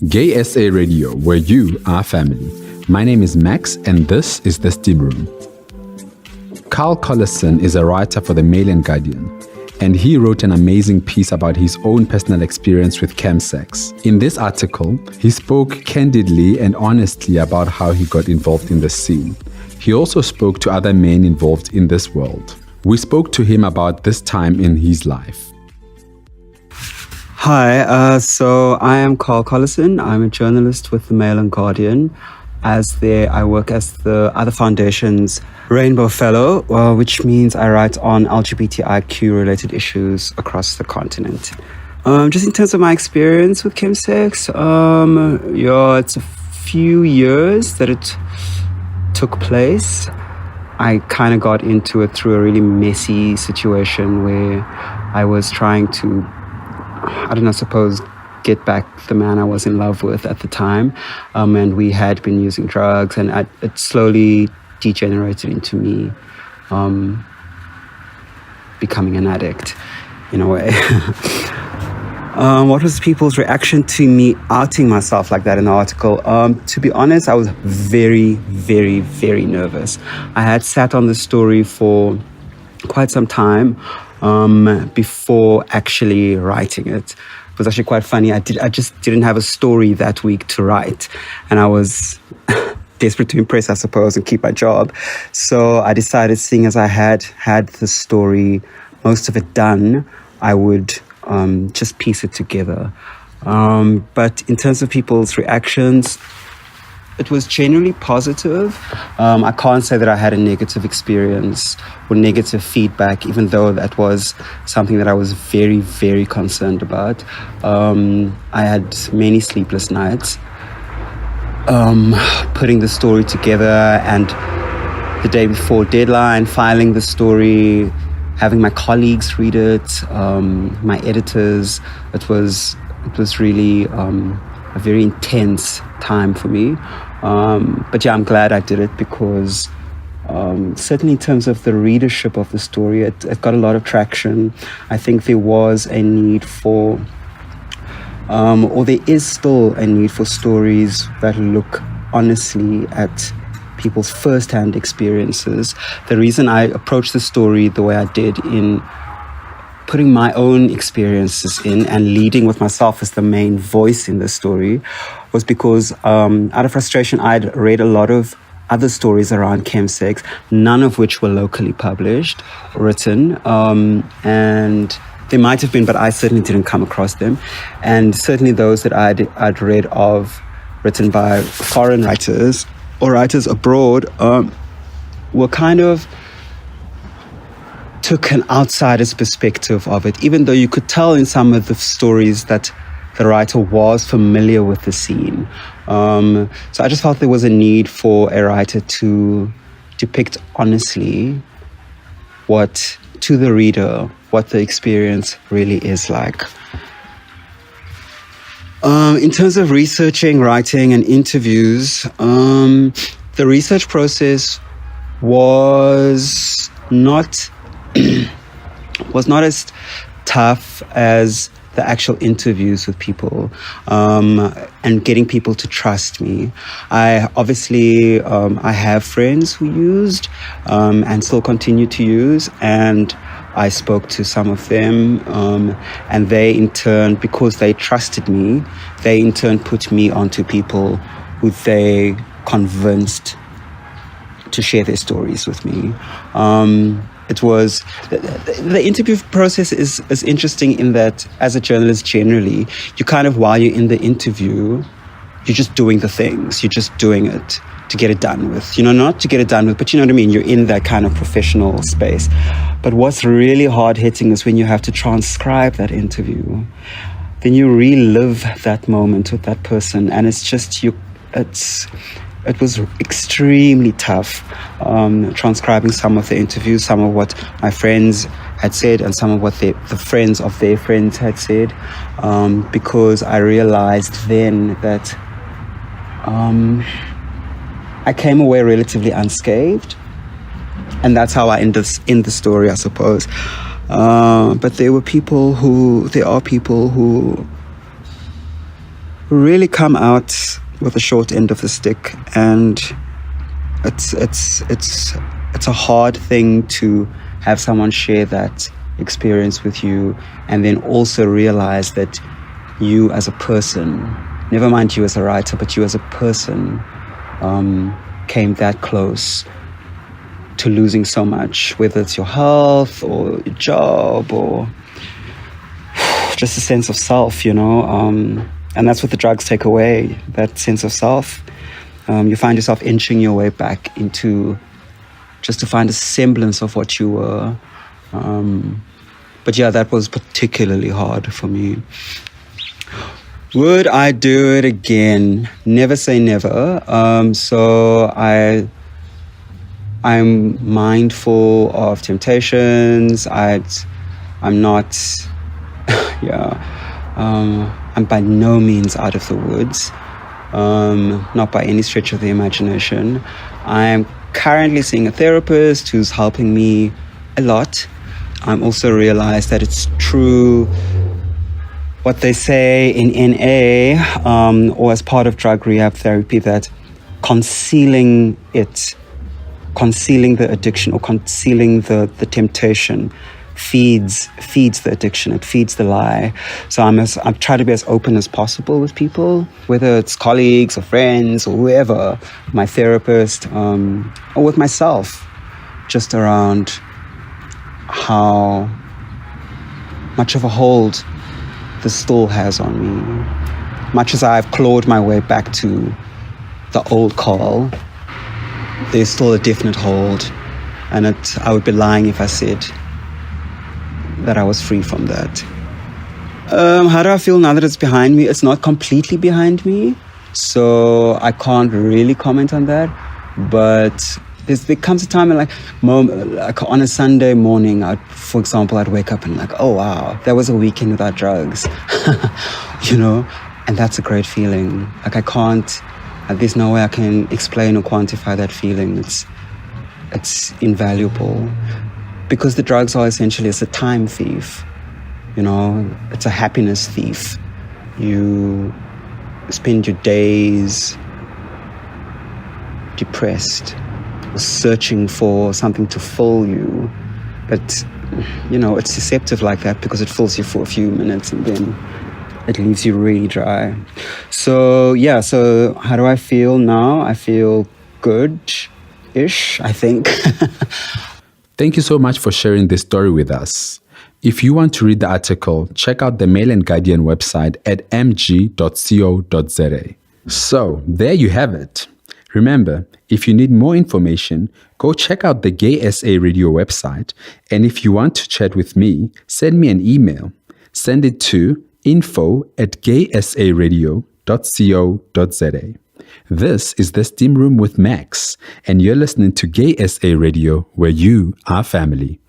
GaySA Radio, where you are family. My name is Max, and this is The Steam Room. Collison is a writer for the Mail and Guardian, and he wrote an amazing piece about his own personal experience with Chem Sex. In this article, he spoke candidly and honestly about how he got involved in the scene. He also spoke to other men involved in this world. We spoke to him about this time in his life. Hi, so I am Collison. I'm a journalist with the Mail and Guardian. I work as the other foundation's Rainbow Fellow, which means I write on LGBTIQ-related issues across the continent. Just in terms of my experience with Chem Sex, it's a few years that it took place. I kind of got into it through a really messy situation where I was trying to, get back the man I was in love with at the time. And we had been using drugs, and it slowly degenerated into me becoming an addict in a way. What was people's reaction to me outing myself like that in the article? To be honest, I was very, very, very nervous. I had sat on the story for quite some time before actually writing it. It was actually quite funny. I just didn't have a story that week to write, and I was desperate to impress, I suppose, and keep my job. So I decided, seeing as I had the story, most of it done, I would just piece it together. But in terms of people's reactions, it was generally positive. I can't say that I had a negative experience or negative feedback, even though that was something that I was very, very concerned about. I had many sleepless nights putting the story together, and the day before deadline, filing the story, having my colleagues read it, my editors. It was really a very intense time for me. But yeah, I'm glad I did it because certainly in terms of the readership of the story, it got a lot of traction. I think there was a need for, or there is still a need for stories that look honestly at people's first-hand experiences. The reason I approached the story the way I did, in putting my own experiences in and leading with myself as the main voice in the story, was because out of frustration, I'd read a lot of other stories around Chem Sex, none of which were locally published, written, and there might have been, but I certainly didn't come across them. And certainly those that I'd read of, written by foreign writers or writers abroad, were kind of took an outsider's perspective of it, even though you could tell in some of the stories that the writer was familiar with the scene. So I just felt there was a need for a writer to depict honestly to the reader, what the experience really is like. In terms of researching, writing, and interviews, the research process was not as tough as the actual interviews with people, and getting people to trust me. I have friends who used and still continue to use, and I spoke to some of them, and they in turn, because they trusted me, they in turn put me onto people who they convinced to share their stories with me. It was the interview process is interesting in that, as a journalist generally, you kind of, while you're in the interview, you're just doing the things. You're just doing it to get it done with. Not to get it done with, but you know what I mean? You're in that kind of professional space. But what's really hard-hitting is when you have to transcribe that interview. Then you relive that moment with that person, and it's just it was extremely tough transcribing some of the interviews, some of what my friends had said, and some of what the friends of their friends had said, because I realized then that I came away relatively unscathed, and that's how I end the story, I suppose. But there are people who really come out with the short end of the stick, and it's a hard thing to have someone share that experience with you, and then also realize that you as a person, never mind you as a writer, but you as a person, came that close to losing so much, whether it's your health or your job or just a sense of self, and that's what the drugs take away, that sense of self. You find yourself inching your way back into just to find a semblance of what you were. But yeah, that was particularly hard for me. Would I do it again? Never say never. So I'm mindful of temptations. I'm not, I'm by no means out of the woods. Not by any stretch of the imagination. I'm currently seeing a therapist who's helping me a lot. I'm also realized that it's true what they say in NA or as part of drug rehab therapy, that concealing the addiction or concealing the temptation feeds the addiction, it feeds the lie. So I'm trying to be as open as possible with people, whether it's colleagues or friends or whoever, my therapist, or with myself, just around how much of a hold this still has on me. Much as I've clawed my way back to the old Carl, there's still a definite hold, and I would be lying if I said that I was free from that. How do I feel now that it's behind me? It's not completely behind me, so I can't really comment on that. But there comes a time like on a Sunday morning, for example, I'd wake up and oh wow, that was a weekend without drugs, and that's a great feeling. There's no way I can explain or quantify that feeling. It's invaluable. Because the drugs are essentially, it's a time thief, it's a happiness thief. You spend your days depressed, searching for something to fill you. But, it's deceptive like that because it fills you for a few minutes and then it leaves you really dry. So how do I feel now? I feel good-ish, I think. Thank you so much for sharing this story with us. If you want to read the article, check out the Mail and Guardian website at mg.co.za. So, there you have it. Remember, if you need more information, go check out the GaySA Radio website, and if you want to chat with me, send me an email. Send it to info@gaysaradio.co.za. This is The Steam Room with Max, and you're listening to GaySA Radio, where you are family.